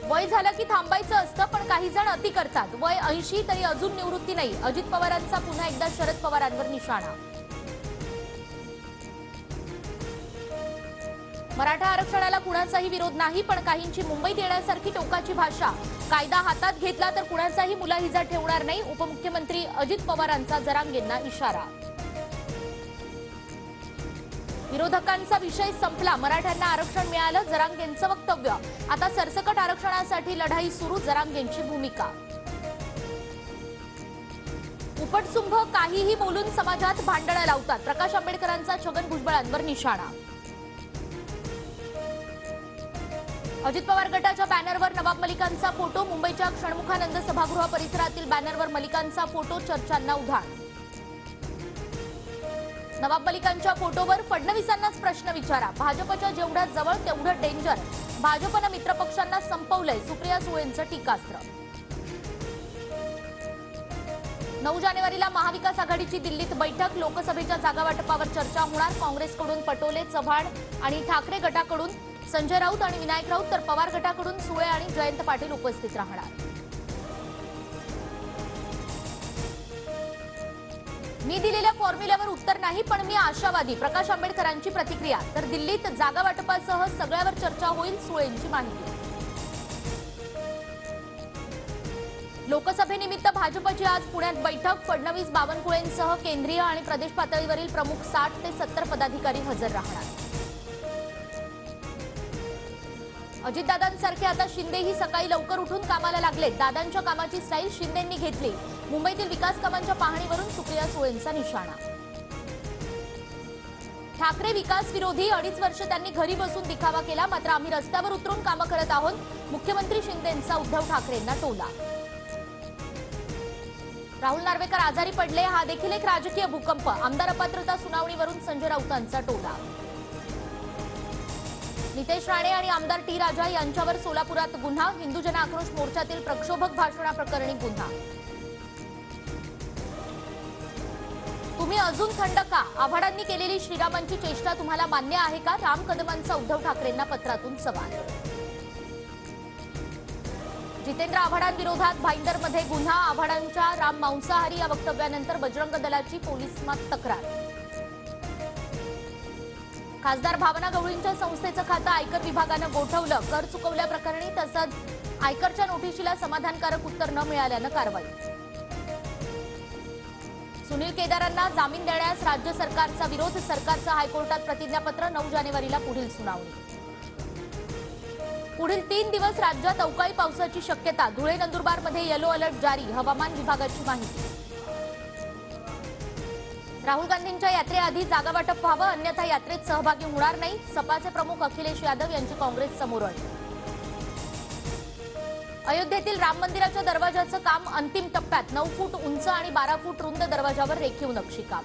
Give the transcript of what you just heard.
वय झालं की थांबायचं असतं, पण काही जण अति करतात. वय 80 तरी अजून निवृत्ती नाही. अजित पवारांचा पुन्हा एकदा शरद पवारांवर निशाणा. मराठा आरक्षणाला कुणाचाही विरोध नाही, पण काहींची मुंबईत येण्यासारखी टोकाची भाषा. कायदा हातात घेतला तर कुणाचाही मुलाहिजा ठेवणार नाही. उपमुख्यमंत्री अजित पवारांचा जरांगेंना इशारा. विरोधकांचा विषय संपला, मराठ्यांना आरक्षण मिळालं, जरांगेंचं वक्तव्य. आता सरसकट आरक्षणासाठी लढाई सुरू, जरांगेंची भूमिका. उपटसुंभ काहीही बोलून समाजात भांडणं लावतात. प्रकाश आंबेडकरांचा छगन भुजबळांवर निशाणा. अजित पवार गटाच्या बॅनरवर नवाब मलिकांचा फोटो. मुंबईच्या क्षणमुखानंद सभागृह परिसरातील बॅनरवर मलिकांचा फोटो, चर्चांना उधाण. नवाब मलिकांच्या फोटोवर फडणवीसांनाच प्रश्न विचारा. भाजपच्या जेवढ्या जवळ तेवढं डेंजर. भाजपनं मित्रपक्षांना संपवलंय, सुप्रिया सुळेंचं टीकास्त्र. 9 जानेवारीला महाविकास आघाडीची दिल्लीत बैठक. लोकसभेच्या जागा वाटपावर चर्चा होणार. काँग्रेसकडून पटोले, चव्हाण आणि ठाकरे गटाकडून संजय राऊत आणि विनायक राऊत, तर पवार गटाकडून सुळे आणि जयंत पाटील उपस्थित राहणार. मी दिलेल्या फॉर्म्युल्यावर उत्तर नाही, पण मी आशावादी. प्रकाश आंबेडकरांची प्रतिक्रिया. तर दिल्लीत जागा वाटपासह सगळ्यावर चर्चा होईल, सुळेंची माहिती. लोकसभेनिमित्त भाजपची आज पुण्यात बैठक. फडणवीस, बावनकुळेंसह केंद्रीय आणि प्रदेश पातळीवरील प्रमुख 60 ते 70 पदाधिकारी हजर राहणार. अजितदादांसारखे आता शिंदेही सकाळी लवकर उठून कामाला लागले. दादांच्या कामाची स्टाईल शिंदेंनी घेतली. मुंबईतील विकास कामांच्या पाहणीवरून सुप्रिया सुळेंचा निशाणा. ठाकरे विकास विरोधी. 2.5 वर्ष त्यांनी घरी बसून दिखावा केला, मात्र आम्ही रस्त्यावर उतरून कामं करत आहोत. मुख्यमंत्री शिंदेंचा उद्धव ठाकरेंना टोला. राहुल नार्वेकर आजारी पडले, हा देखील एक राजकीय भूकंप. आमदार अपात्रता सुनावणीवरून संजय राऊतांचा टोला. नितेश राणे आणि आमदार टी राजा यांच्यावर सोलापुरात गुन्हा. हिंदू जन आक्रोश मोर्चातील प्रक्षोभक भाषणाप्रकरणी गुन्हा. तुम्ही अजून थंड का? आव्हाडांनी केलेली श्रीरामांची चेष्टा तुम्हाला मान्य आहे का? राम कदमांचा उद्धव ठाकरेंना पत्रातून सवाल. जितेंद्र आव्हाडांविरोधात भाईंदरमध्ये गुन्हा. आव्हाडांच्या राम मांसाहारी या वक्तव्यानंतर बजरंग दलाची पोलिसात तक्रार. खासदार भावना गवळींच्या संस्थेचं खातं आयकर विभागानं गोठवलं. कर चुकवल्याप्रकरणी तसंच आयकरच्या नोटिशीला समाधानकारक उत्तर न मिळाल्यानं कारवाई. सुनील केदारांना जामीन देण्यास राज्य सरकारचा विरोध. सरकारचं हायकोर्टात प्रतिज्ञापत्र. 9 जानेवारीला पुढील सुनावणी. पुढील 3 दिवस राज्यात अवकाळी पावसाची शक्यता. धुळे, नंदुरबारमध्ये येलो अलर्ट जारी. हवामान विभागाची माहिती. राहुल गांधींच्या यात्रेआधी जागा वाटप व्हावं, अन्यथा यात्रेत सहभागी होणार नाही. सपाचे प्रमुख अखिलेश यादव यांची काँग्रेस समोर अट. अयोध्येतील राम मंदिराच्या दरवाजाचं काम अंतिम टप्प्यात. 9 फूट उंच आणि 12 फूट रुंद दरवाजावर रेखीव नक्षीकाम.